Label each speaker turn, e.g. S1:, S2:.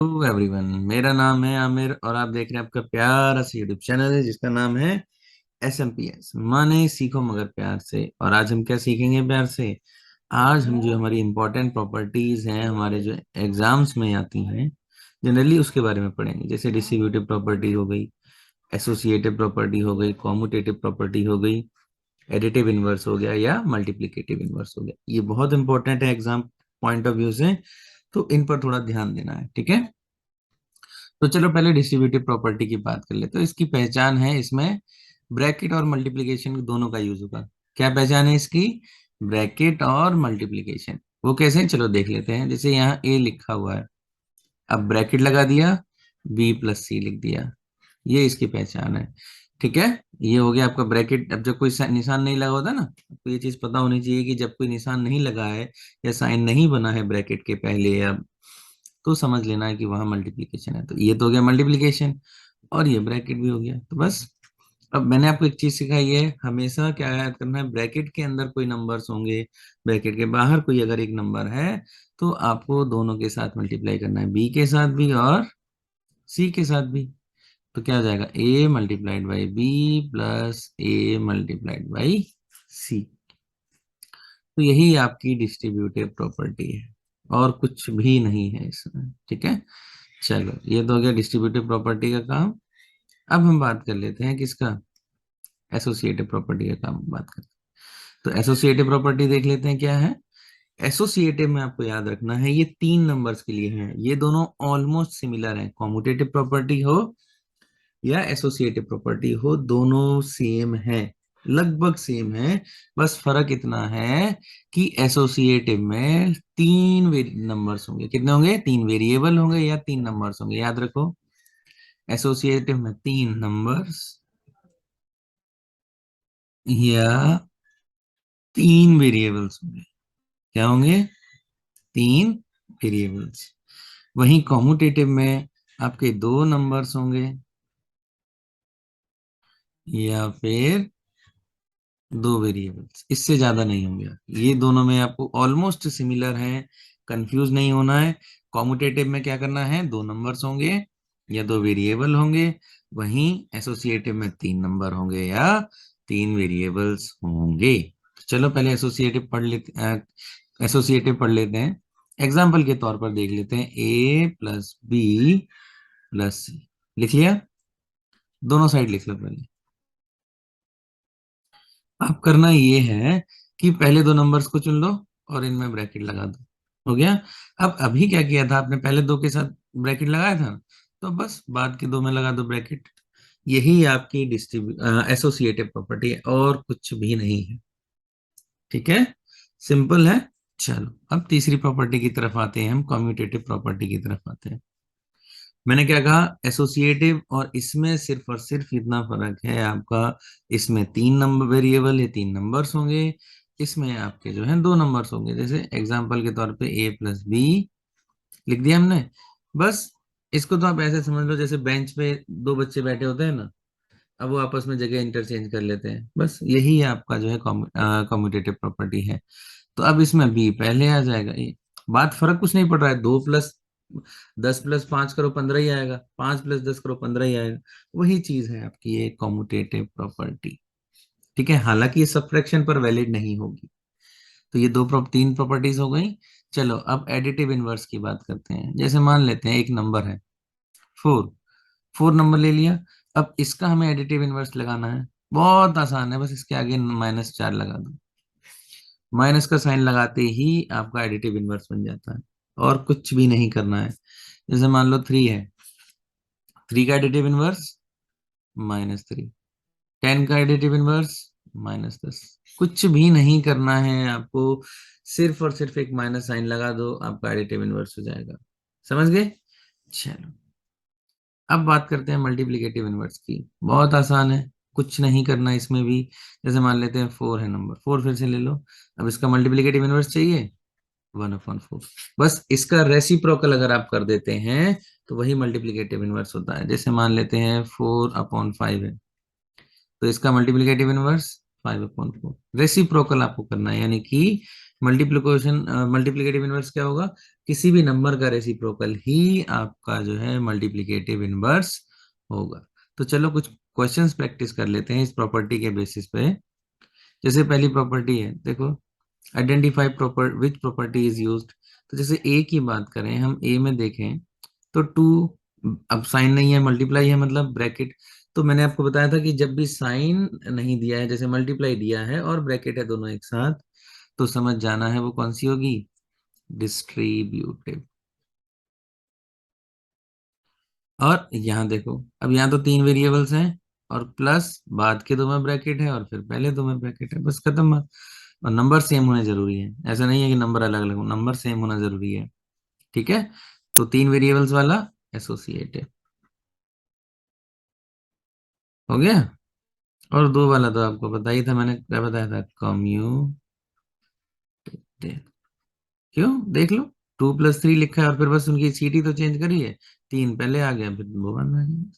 S1: Hello everyone, मेरा नाम है आमिर और आप देख रहे हैं आपका प्यारा सा यूट्यूब चैनल है जिसका नाम है SMPS माने सीखो मगर प्यार से। और आज हम क्या सीखेंगे प्यार से? आज हम जो हमारी इंपॉर्टेंट प्रॉपर्टीज हैं हमारे जो एग्जाम्स में आती हैं जनरली उसके बारे में पढ़ेंगे। जैसे डिस्ट्रीब्यूटिव प्रॉपर्टी हो गई, एसोसिएटिव प्रॉपर्टी हो गई, कॉम्यूटेटिव प्रॉपर्टी हो गई, एडिटिव इनवर्स हो गया या मल्टीप्लिकेटिव इनवर्स हो गया। ये बहुत इंपॉर्टेंट है एग्जाम पॉइंट ऑफ व्यू से, तो इन पर थोड़ा ध्यान देना है। ठीक है, तो चलो पहले डिस्ट्रीब्यूटिव प्रॉपर्टी की बात कर ले। तो इसकी पहचान है, इसमें ब्रैकेट और मल्टीप्लिकेशन दोनों का यूज होगा। क्या पहचान है इसकी? ब्रैकेट और मल्टीप्लिकेशन। वो कैसे हैं चलो देख लेते हैं। जैसे यहाँ ए लिखा हुआ है, अब ब्रैकेट लगा दिया, बी प्लस सी लिख दिया, ये इसकी पहचान है। ठीक है, ये हो गया आपका ब्रैकेट। अब जब कोई निशान नहीं लगा होता ना, तो ये चीज पता होनी चाहिए कि जब कोई निशान नहीं लगा है या साइन नहीं बना है ब्रैकेट के पहले या, तो समझ लेना है कि वहां मल्टीप्लिकेशन है। तो ये तो हो गया मल्टीप्लिकेशन और ये ब्रैकेट भी हो गया। तो बस, अब मैंने आपको एक चीज सिखाई है, हमेशा क्या याद करना है, ब्रैकेट के अंदर कोई नंबर्स होंगे, ब्रैकेट के बाहर कोई अगर एक नंबर है तो आपको दोनों के साथ मल्टीप्लाई करना है, बी के साथ भी और सी के साथ भी। तो क्या हो जाएगा, A multiplied by B plus A multiplied by C. तो यही आपकी डिस्ट्रीब्यूटिव प्रॉपर्टी है और कुछ भी नहीं है इसमें। ठीक है, चलो ये तो हो गया डिस्ट्रीब्यूटिव प्रॉपर्टी का काम। अब हम बात कर लेते हैं किसका, एसोसिएटिव प्रॉपर्टी का काम बात करते हैं। तो एसोसिएटिव प्रॉपर्टी देख लेते हैं क्या है। एसोसिएटिव में आपको याद रखना है ये तीन नंबर्स के लिए है, ये दोनों ऑलमोस्ट सिमिलर है। कॉम्यूटेटिव प्रॉपर्टी हो या एसोसिएटिव प्रॉपर्टी हो, दोनों सेम है, लगभग सेम है। बस फर्क इतना है कि एसोसिएटिव में तीन नंबर्स होंगे। कितने होंगे? तीन वेरिएबल होंगे या तीन नंबर्स होंगे, याद रखो। एसोसिएटिव में तीन नंबर्स या तीन वेरिएबल्स होंगे। क्या होंगे? तीन वेरिएबल्स। वहीं कॉम्यूटेटिव में आपके दो नंबर्स होंगे या फिर दो वेरिएबल्स, इससे ज्यादा नहीं होंगे। ये दोनों में आपको ऑलमोस्ट सिमिलर है, कंफ्यूज नहीं होना है। कॉम्यूटेटिव में क्या करना है, दो नंबर्स होंगे या दो वेरिएबल होंगे, वहीं एसोसिएटिव में तीन नंबर होंगे या तीन वेरिएबल्स होंगे। तो चलो पहले एसोसिएटिव पढ़ लेते हैं। एग्जाम्पल के तौर पर देख लेते हैं, ए प्लस बी प्लस सी। लिख लिया? दोनों साइड लिख लो पहले। अब करना ये है कि पहले दो नंबर्स को चुन लो और इनमें ब्रैकेट लगा दो। हो गया। अब अभी क्या किया था आपने, पहले दो के साथ ब्रैकेट लगाया था, तो बस बाद के दो में लगा दो ब्रैकेट। यही आपकी एसोसिएटिव प्रॉपर्टी है और कुछ भी नहीं है। ठीक है, सिंपल है। चलो अब तीसरी प्रॉपर्टी की तरफ आते हैं, हम कॉम्यूटेटिव प्रॉपर्टी की तरफ आते हैं। मैंने क्या कहा, एसोसिएटिव और इसमें सिर्फ और सिर्फ इतना फर्क है आपका, इसमें तीन नंबर वेरिएबल या तीन नंबर्स होंगे, इसमें आपके जो है दो नंबर्स होंगे। जैसे एग्जांपल के तौर पे ए प्लस बी लिख दिया हमने। बस इसको तो आप ऐसे समझ लो जैसे बेंच पे दो बच्चे बैठे होते हैं ना, अब वो आपस में जगह इंटरचेंज कर लेते हैं, बस यही आपका जो है कॉम्यूटेटिव प्रॉपर्टी है। तो अब इसमें बी पहले आ जाएगा, ये बात फर्क कुछ नहीं पड़ रहा है। दो प्लस 10 प्लस 5 करो 15 ही आएगा, 5 प्लस 10 करो 15 ही आएगा। वही चीज है आपकी ये कॉम्यूटेटिव प्रॉपर्टी। ठीक है, हालांकि ये सबट्रैक्शन पर वैलिड नहीं होगी। तो ये तीन प्रॉपर्टीज हो गई। चलो अब एडिटिव इनवर्स की बात करते हैं। जैसे मान लेते हैं एक नंबर है 4, 4 नंबर ले लिया। अब इसका हमें एडिटिव इनवर्स लगाना है, बहुत आसान है, बस इसके आगे -4 लगा दो। माइनस का साइन लगाते ही आपका एडिटिव इनवर्स बन जाता है और कुछ भी नहीं करना है। जैसे मान लो 3 है, 3 का एडिटिव इनवर्स -3, 10 का एडिटिव इनवर्स -10। कुछ भी नहीं करना है आपको, सिर्फ और सिर्फ एक माइनस साइन लगा दो, आपका एडिटिव इनवर्स हो जाएगा। समझ गए? चलो अब बात करते हैं मल्टीप्लिकेटिव इनवर्स की। बहुत आसान है, कुछ नहीं करना इसमें भी। जैसे मान लेते हैं 4 है नंबर, 4 फिर से ले लो। अब इसका मल्टीप्लिकेटिव इनवर्स चाहिए 1/4। बस इसका रेसिप्रोकल अगर आप कर देते हैं तो वही मल्टीप्लिकेटिव इनवर्स होता है। जैसे मान लेते हैं 4/5 है, तो इसका मल्टीप्लिकेटिव इनवर्स 5/4। रेसिप्रोकल आपको करना है, यानी कि मल्टीप्लिकेशन मल्टीप्लिकेटिव इनवर्स क्या होगा? किसी भी नंबर का रेसिप्रोकल ही आपका जो है मल्टीप्लिकेटिव इनवर्स होगा। तो चलो कुछ क्वेश्चंस प्रैक्टिस कर लेते हैं इस प्रॉपर्टी के बेसिस पे। जैसे पहली प्रॉपर्टी है, देखो, identify proper which property is used. तो जैसे ए की बात करें, हम ए में देखें तो टू, अब साइन नहीं है, मल्टीप्लाई है, मतलब ब्रैकेट। तो मैंने आपको बताया था कि जब भी साइन नहीं दिया है, जैसे मल्टीप्लाई दिया है और ब्रैकेट है दोनों एक साथ, तो समझ जाना है वो कौन सी होगी, डिस्ट्रीब्यूटिव। और यहाँ देखो, अब यहाँ तो तीन वेरिएबल्स हैं, और प्लस बाद के दो में ब्रैकेट है और फिर पहले दो में ब्रैकेट है, बस खत्म बात। और नंबर सेम होने जरूरी है, ऐसा नहीं है कि नंबर अलग अलग हो, नंबर सेम होना जरूरी है। ठीक है, तो तीन वेरिएबल्स वाला एसोसिएटिव हो गया। और दो वाला तो आपको पता ही था, मैंने क्या बताया था, कम्यूटेटिव। क्यों, देख लो, 2+3 लिखा है और फिर बस उनकी सीटी तो चेंज करी है, तीन पहले आ गया फिर वो बाद में आ गया।